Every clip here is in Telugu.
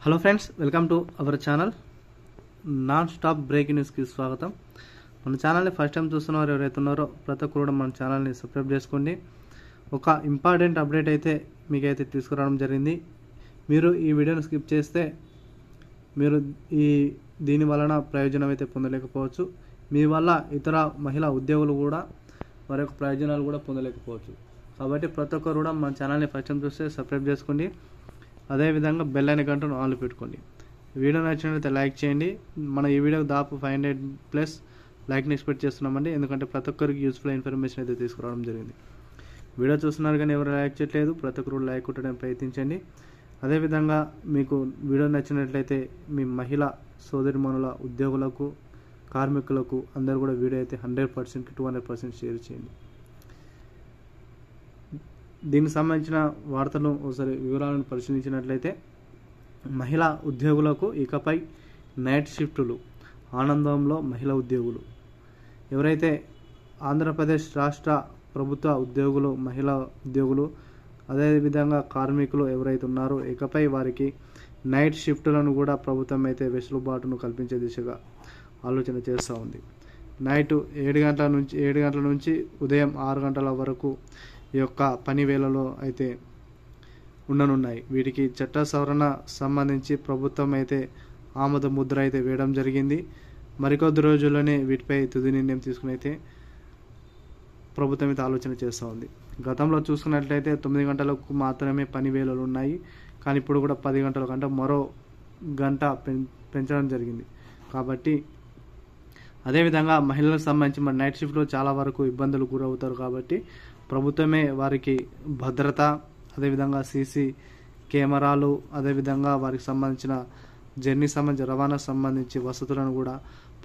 Hello friends, welcome to our channel non stop breaking న్యూస్కి స్వాగతం. మన ఛానల్ని ఫస్ట్ టైం చూస్తున్నవారు ఎవరైతే ఉన్నారో ప్రతి ఒక్కరు కూడా మన ఛానల్ని సబ్స్క్రైబ్ చేసుకోండి. ఒక ఇంపార్టెంట్ అప్డేట్ అయితే మీకైతే తీసుకురావడం జరిగింది. మీరు ఈ వీడియోని స్కిప్ చేస్తే మీరు దీని వలన ప్రయోజనం అయితే పొందలేకపోవచ్చు. మీ వల్ల ఇతర మహిళా ఉద్యోగులు కూడా వారి యొక్క ప్రయోజనాలు కూడా పొందలేకపోవచ్చు. కాబట్టి ప్రతి ఒక్కరు కూడా మన ఛానల్ని ఫస్ట్ టైం చూస్తే సబ్స్క్రైబ్ చేసుకోండి. అదేవిధంగా బెల్ ఐకాన్ గంటను ఆన్లో పెట్టుకోండి. వీడియో నచ్చినట్లయితే లైక్ చేయండి. మన ఈ వీడియోకి దాపు 500+ లైక్ని ఎక్స్పెక్ట్ చేస్తున్నామండి. ఎందుకంటే ప్రతి ఒక్కరికి యూస్ఫుల్ ఇన్ఫర్మేషన్ అయితే తీసుకురావడం జరిగింది. వీడియో చూస్తున్నారు కానీ ఎవరు లైక్ చేయట్లేదు. ప్రతి ఒక్కరు లైక్ కొట్టడానికి ప్రయత్నించండి. అదేవిధంగా మీకు వీడియో నచ్చినట్లయితే మీ మహిళా సోదరిమణుల ఉద్యోగులకు, కార్మికులకు అందరూ కూడా వీడియో అయితే 100% 200% షేర్ చేయండి. దీనికి సంబంధించిన వార్తలను ఒకసారి వివరాలను పరిశీలించినట్లయితే, మహిళా ఉద్యోగులకు ఇకపై నైట్ షిఫ్టులు ఆనందంలో మహిళా ఉద్యోగులు. ఎవరైతే ఆంధ్రప్రదేశ్ రాష్ట్ర ప్రభుత్వ ఉద్యోగులు, మహిళా ఉద్యోగులు, అదేవిధంగా కార్మికులు ఎవరైతే ఉన్నారో ఇకపై వారికి నైట్ షిఫ్టులను కూడా ప్రభుత్వం అయితే వెసులుబాటును కల్పించే దిశగా ఆలోచన చేస్తూ ఉంది. నైట్ 7 గంటల నుంచి ఉదయం 6 గంటల వరకు ఈ యొక్క పని వేళలో అయితే ఉండనున్నాయి. వీటికి చట్ట సవరణ సంబంధించి ప్రభుత్వం అయితే ఆమోద ముద్ర అయితే వేయడం జరిగింది. మరికొద్ది రోజుల్లోనే వీటిపై తుది నిర్ణయం తీసుకుని అయితే ప్రభుత్వం అయితే ఆలోచన చేస్తూ ఉంది. గతంలో చూసుకున్నట్లయితే 9 గంటలకు మాత్రమే పని వేళలు ఉన్నాయి. కానీ ఇప్పుడు కూడా 10 గంటల కంటే మరో గంట పెంచడం జరిగింది. కాబట్టి అదేవిధంగా మహిళలకు సంబంధించి మన నైట్ షిఫ్ట్లో చాలా వరకు ఇబ్బందులు గురవుతారు. కాబట్టి ప్రభుత్వమే వారికి భద్రత, అదేవిధంగా సీసీ కెమెరాలు, అదేవిధంగా వారికి సంబంధించిన రవాణాకు సంబంధించి వసతులను కూడా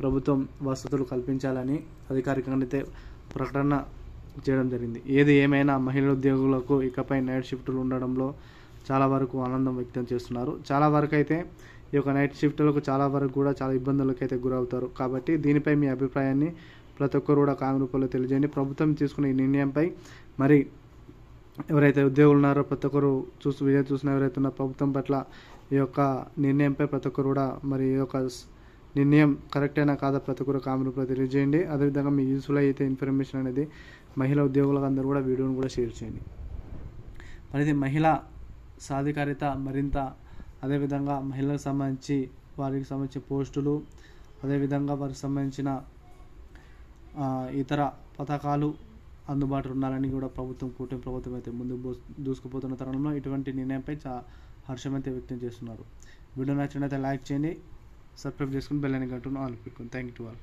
ప్రభుత్వం వసతులు కల్పించాలని అధికారికంగా అయితే ప్రకటన చేయడం జరిగింది. ఏది ఏమైనా మహిళా ఉద్యోగులకు ఇకపై నైట్ షిఫ్టులు ఉండడంలో చాలా వరకు ఆనందం వ్యక్తం చేస్తున్నారు. చాలా వరకు అయితే ఈ యొక్క నైట్ షిఫ్టులకు చాలా వరకు కూడా చాలా ఇబ్బందులకు అయితే గురవుతారు. కాబట్టి దీనిపై మీ అభిప్రాయాన్ని ప్రతి ఒక్కరు కూడా కామెంట్ రూపంలో తెలియజేయండి. ప్రభుత్వం తీసుకున్న ఈ నిర్ణయంపై మరి ఎవరైతే ఉద్యోగులు ఉన్నారో ప్రతి ఒక్కరు వీడియో చూసిన ఎవరైతే ఉన్నారో ప్రభుత్వం పట్ల ఈ యొక్క నిర్ణయంపై ప్రతి ఒక్కరు కూడా మరి ఈ యొక్క నిర్ణయం కరెక్ట్ అయినా కాదా ప్రతి ఒక్కరు కామెంట్ రూపంలో తెలియజేయండి. అదేవిధంగా మీ యూస్ఫుల్ అయితే ఇన్ఫర్మేషన్ అనేది మహిళా ఉద్యోగులకు అందరూ కూడా వీడియోను కూడా షేర్ చేయండి. మరి మహిళా సాధికారిత మరింత, అదేవిధంగా మహిళలకు సంబంధించి వారికి సంబంధించిన పోస్టులు, అదేవిధంగా వారికి సంబంధించిన ఇతర పథకాలు అందుబాటులో ఉండాలని కూడా కూటమి ప్రభుత్వం అయితే ముందుకు దూసుకుపోతున్న తరుణంలో ఇటువంటి నిర్ణయంపై హర్షం అయితే వ్యక్తం చేస్తున్నారు. వీడియో నచ్చినట్లయితే లైక్ చేయండి, సబ్స్క్రైబ్ చేసుకుని బెల్ ఐకాన్ గంటను ఆన్ పెట్టుకోండి. Thank you to all.